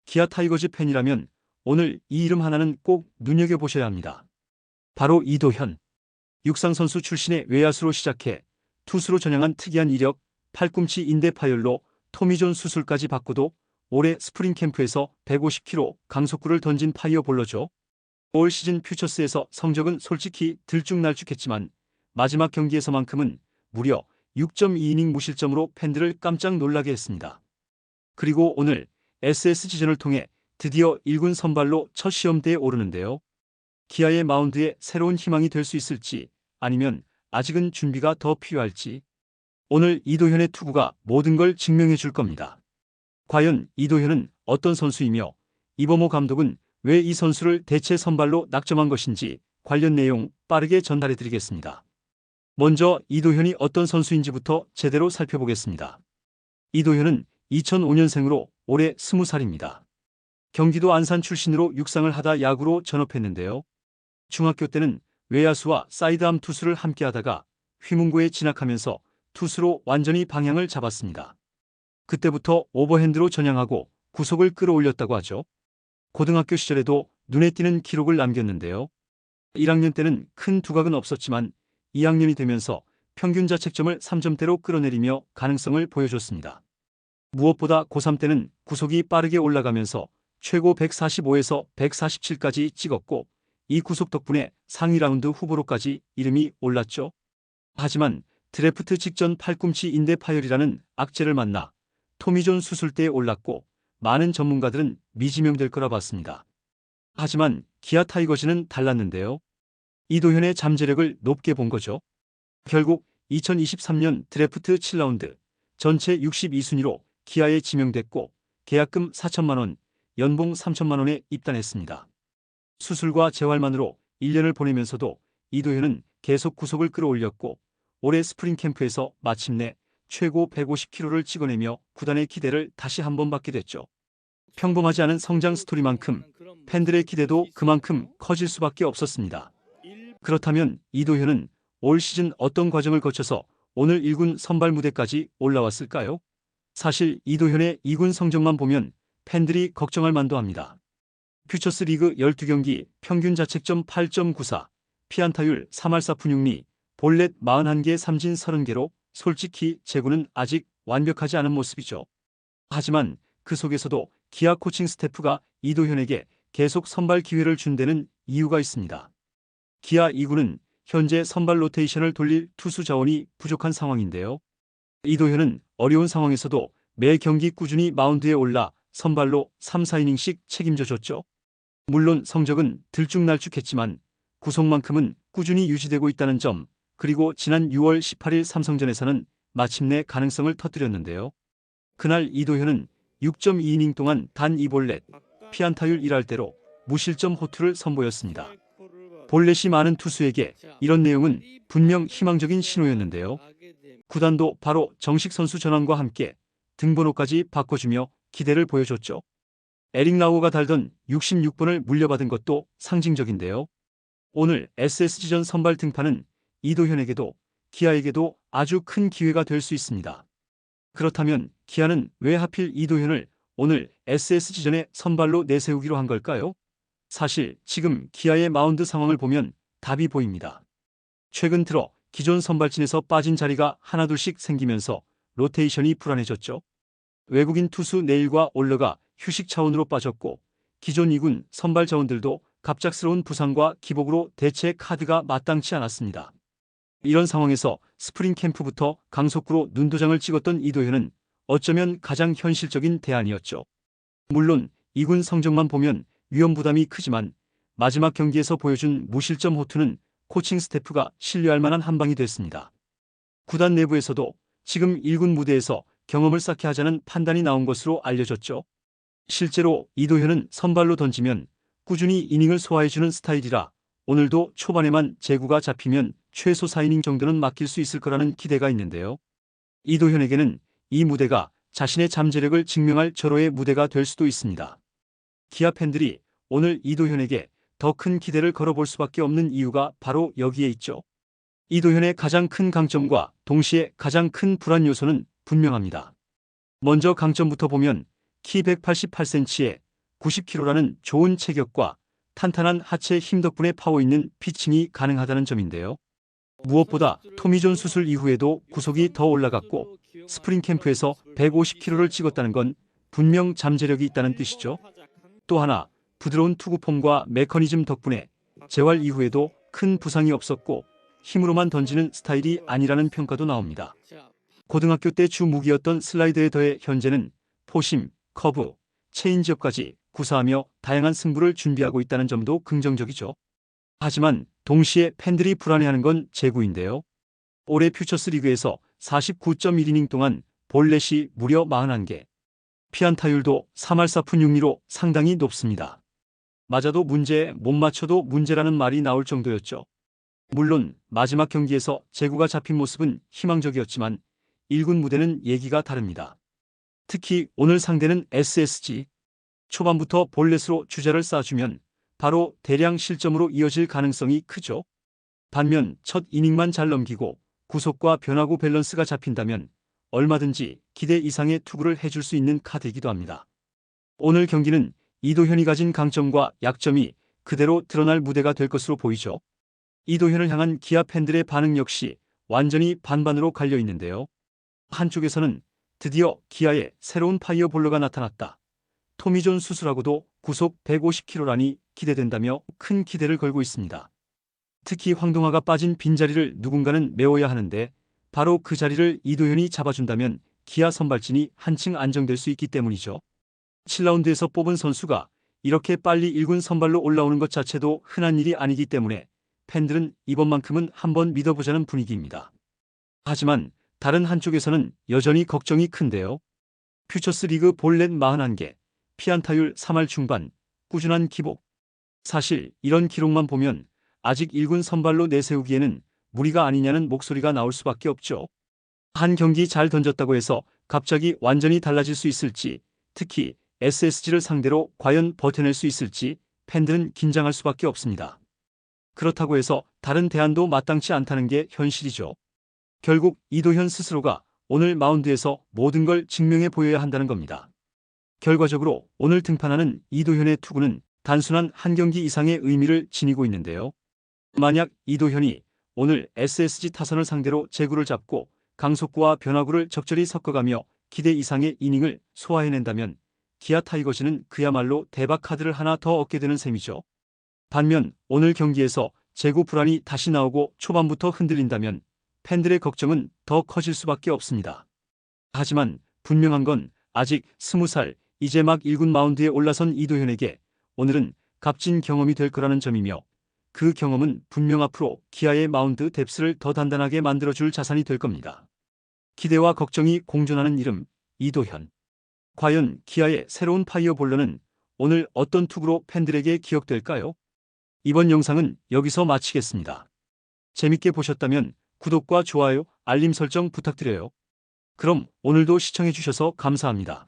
기아 타이거즈 팬이라면 오늘 이 이름 하나는 꼭 눈여겨보셔야 합니다. 바로 이도현. 육상 선수 출신의 외야수로 시작해 투수로 전향한 특이한 이력, 팔꿈치 인대 파열로 토미존 수술까지 받고도 올해 스프링 캠프에서 150km 강속구를 던진 파이어볼러죠. 올 시즌 퓨처스에서 성적은 솔직히 들쭉날쭉했지만 마지막 경기에서만큼은 무려 6.2이닝 무실점으로 팬들을 깜짝 놀라게 했습니다. 그리고 오늘 SSG전을 통해 드디어 1군 선발로 첫 시험대에 오르는데요. 기아의 마운드에 새로운 희망이 될 수 있을지 아니면 아직은 준비가 더 필요할지 오늘 이도현의 투구가 모든 걸 증명해 줄 겁니다. 과연 이도현은 어떤 선수이며 이범호 감독은 왜 이 선수를 대체 선발로 낙점한 것인지 관련 내용 빠르게 전달해 드리겠습니다. 먼저 이도현이 어떤 선수인지부터 제대로 살펴보겠습니다. 이도현은 2005년생으로 올해 20살입니다. 경기도 안산 출신으로 육상을 하다 야구로 전업했는데요. 중학교 때는 외야수와 사이드암 투수를 함께 하다가 휘문고에 진학하면서 투수로 완전히 방향을 잡았습니다. 그때부터 오버핸드로 전향하고 구속을 끌어올렸다고 하죠. 고등학교 시절에도 눈에 띄는 기록을 남겼는데요. 1학년 때는 큰 두각은 없었지만 2학년이 되면서 평균 자책점을 3점대로 끌어내리며 가능성을 보여줬습니다. 무엇보다 고3 때는 구속이 빠르게 올라가면서 최고 145에서 147까지 찍었고 이 구속 덕분에 상위 라운드 후보로까지 이름이 올랐죠. 하지만 드래프트 직전 팔꿈치 인대 파열이라는 악재를 만나 토미존 수술대에 올랐고 많은 전문가들은 미지명될 거라 봤습니다. 하지만 기아 타이거즈는 달랐는데요. 이도현의 잠재력을 높게 본 거죠. 결국 2023년 드래프트 7라운드 전체 62순위로 기아에 지명됐고 계약금 4천만 원, 연봉 3천만 원에 입단했습니다. 수술과 재활만으로 1년을 보내면서도 이도현은 계속 구속을 끌어올렸고 올해 스프링 캠프에서 마침내 최고 150km를 찍어내며 구단의 기대를 다시 한번 받게 됐죠. 평범하지 않은 성장 스토리만큼 팬들의 기대도 그만큼 커질 수밖에 없었습니다. 그렇다면 이도현은 올 시즌 어떤 과정을 거쳐서 오늘 1군 선발 무대까지 올라왔을까요? 사실 이도현의 2군 성적만 보면 팬들이 걱정할 만도 합니다. 퓨처스 리그 12경기 평균 자책점 8.94, 피안타율 3할 4푼 6리, 볼넷 41개 삼진 30개로 솔직히 제구는 아직 완벽하지 않은 모습이죠. 하지만 그 속에서도 기아 코칭 스태프가 이도현에게 계속 선발 기회를 준 데는 이유가 있습니다. 기아 2군은 현재 선발 로테이션을 돌릴 투수 자원이 부족한 상황인데요. 이도현은 어려운 상황에서도 매 경기 꾸준히 마운드에 올라 선발로 3, 4이닝씩 책임져 줬죠. 물론 성적은 들쭉날쭉했지만 구속만큼은 꾸준히 유지되고 있다는 점, 그리고 지난 6월 18일 삼성전에서는 마침내 가능성을 터뜨렸는데요. 그날 이도현은 6.2이닝 동안 단 2볼넷, 피안타율 1할대로 무실점 호투를 선보였습니다. 볼넷이 많은 투수에게 이런 내용은 분명 희망적인 신호였는데요. 구단도 바로 정식 선수 전환과 함께 등번호까지 바꿔주며 기대를 보여줬죠. 에릭 라우어가 달던 66번을 물려받은 것도 상징적인데요. 오늘 SSG전 선발 등판은 이도현에게도 기아에게도 아주 큰 기회가 될 수 있습니다. 그렇다면 기아는 왜 하필 이도현을 오늘 SSG전에 선발로 내세우기로 한 걸까요? 사실 지금 기아의 마운드 상황을 보면 답이 보입니다. 최근 들어 기존 선발진에서 빠진 자리가 하나둘씩 생기면서 로테이션이 불안해졌죠. 외국인 투수 네일과 올러가 휴식 차원으로 빠졌고 기존 2군 선발 자원들도 갑작스러운 부상과 기복으로 대체 카드가 마땅치 않았습니다. 이런 상황에서 스프링 캠프부터 강속구로 눈도장을 찍었던 이도현은 어쩌면 가장 현실적인 대안이었죠. 물론 2군 성적만 보면 위험 부담이 크지만 마지막 경기에서 보여준 무실점 호투는 코칭 스태프가 신뢰할 만한 한방이 됐습니다. 구단 내부에서도 지금 1군 무대에서 경험을 쌓게 하자는 판단이 나온 것으로 알려졌죠. 실제로 이도현은 선발로 던지면 꾸준히 이닝을 소화해주는 스타일이라 오늘도 초반에만 제구가 잡히면 최소 4이닝 정도는 맡길 수 있을 거라는 기대가 있는데요. 이도현에게는 이 무대가 자신의 잠재력을 증명할 절호의 무대가 될 수도 있습니다. 기아 팬들이 오늘 이도현에게 더 큰 기대를 걸어볼 수밖에 없는 이유가 바로 여기에 있죠. 이도현의 가장 큰 강점과 동시에 가장 큰 불안 요소는 분명합니다. 먼저 강점부터 보면 키 188cm에 90kg라는 좋은 체격과 탄탄한 하체 힘 덕분에 파워 있는 피칭이 가능하다는 점인데요. 무엇보다 토미존 수술 이후에도 구속이 더 올라갔고 스프링 캠프에서 150kg를 찍었다는 건 분명 잠재력이 있다는 뜻이죠. 또 하나, 부드러운 투구폼과 메커니즘 덕분에 재활 이후에도 큰 부상이 없었고 힘으로만 던지는 스타일이 아니라는 평가도 나옵니다. 고등학교 때 주 무기였던 슬라이드에 더해 현재는 포심, 커브, 체인지업까지 구사하며 다양한 승부를 준비하고 있다는 점도 긍정적이죠. 하지만 동시에 팬들이 불안해하는 건 제구인데요. 올해 퓨처스 리그에서 49.1이닝 동안 볼넷이 무려 41개, 피안타율도 3할 4푼 6리로 상당히 높습니다. 맞아도 문제, 못 맞춰도 문제라는 말이 나올 정도였죠. 물론 마지막 경기에서 제구가 잡힌 모습은 희망적이었지만 1군 무대는 얘기가 다릅니다. 특히 오늘 상대는 SSG. 초반부터 볼넷으로 주자를 쏴주면 바로 대량 실점으로 이어질 가능성이 크죠. 반면 첫 이닝만 잘 넘기고 구속과 변화구 밸런스가 잡힌다면 얼마든지 기대 이상의 투구를 해줄 수 있는 카드이기도 합니다. 오늘 경기는 이도현이 가진 강점과 약점이 그대로 드러날 무대가 될 것으로 보이죠. 이도현을 향한 기아 팬들의 반응 역시 완전히 반반으로 갈려 있는데요. 한쪽에서는 드디어 기아의 새로운 파이어볼러가 나타났다. 토미존 수술하고도 구속 150kg라니 기대된다며 큰 기대를 걸고 있습니다. 특히 황동아가 빠진 빈자리를 누군가는 메워야 하는데 바로 그 자리를 이도현이 잡아준다면 기아 선발진이 한층 안정될 수 있기 때문이죠. 7라운드에서 뽑은 선수가 이렇게 빨리 1군 선발로 올라오는 것 자체도 흔한 일이 아니기 때문에 팬들은 이번만큼은 한번 믿어보자는 분위기입니다. 하지만 다른 한쪽에서는 여전히 걱정이 큰데요. 퓨처스 리그 볼넷 41개, 피안타율 3할 중반, 꾸준한 기복. 사실 이런 기록만 보면 아직 1군 선발로 내세우기에는 무리가 아니냐는 목소리가 나올 수밖에 없죠. 한 경기 잘 던졌다고 해서 갑자기 완전히 달라질 수 있을지, 특히 SSG를 상대로 과연 버텨낼 수 있을지 팬들은 긴장할 수밖에 없습니다. 그렇다고 해서 다른 대안도 마땅치 않다는 게 현실이죠. 결국 이도현 스스로가 오늘 마운드에서 모든 걸 증명해 보여야 한다는 겁니다. 결과적으로 오늘 등판하는 이도현의 투구는 단순한 한 경기 이상의 의미를 지니고 있는데요. 만약 이도현이 오늘 SSG 타선을 상대로 제구를 잡고 강속구와 변화구를 적절히 섞어가며 기대 이상의 이닝을 소화해낸다면 기아 타이거즈는 그야말로 대박 카드를 하나 더 얻게 되는 셈이죠. 반면 오늘 경기에서 제구 불안이 다시 나오고 초반부터 흔들린다면 팬들의 걱정은 더 커질 수밖에 없습니다. 하지만 분명한 건 아직 20살, 이제 막 1군 마운드에 올라선 이도현에게 오늘은 값진 경험이 될 거라는 점이며 그 경험은 분명 앞으로 기아의 마운드 뎁스를 더 단단하게 만들어줄 자산이 될 겁니다. 기대와 걱정이 공존하는 이름, 이도현. 과연 기아의 새로운 파이어볼러는 오늘 어떤 투구로 팬들에게 기억될까요? 이번 영상은 여기서 마치겠습니다. 재밌게 보셨다면 구독과 좋아요, 알림 설정 부탁드려요. 그럼 오늘도 시청해주셔서 감사합니다.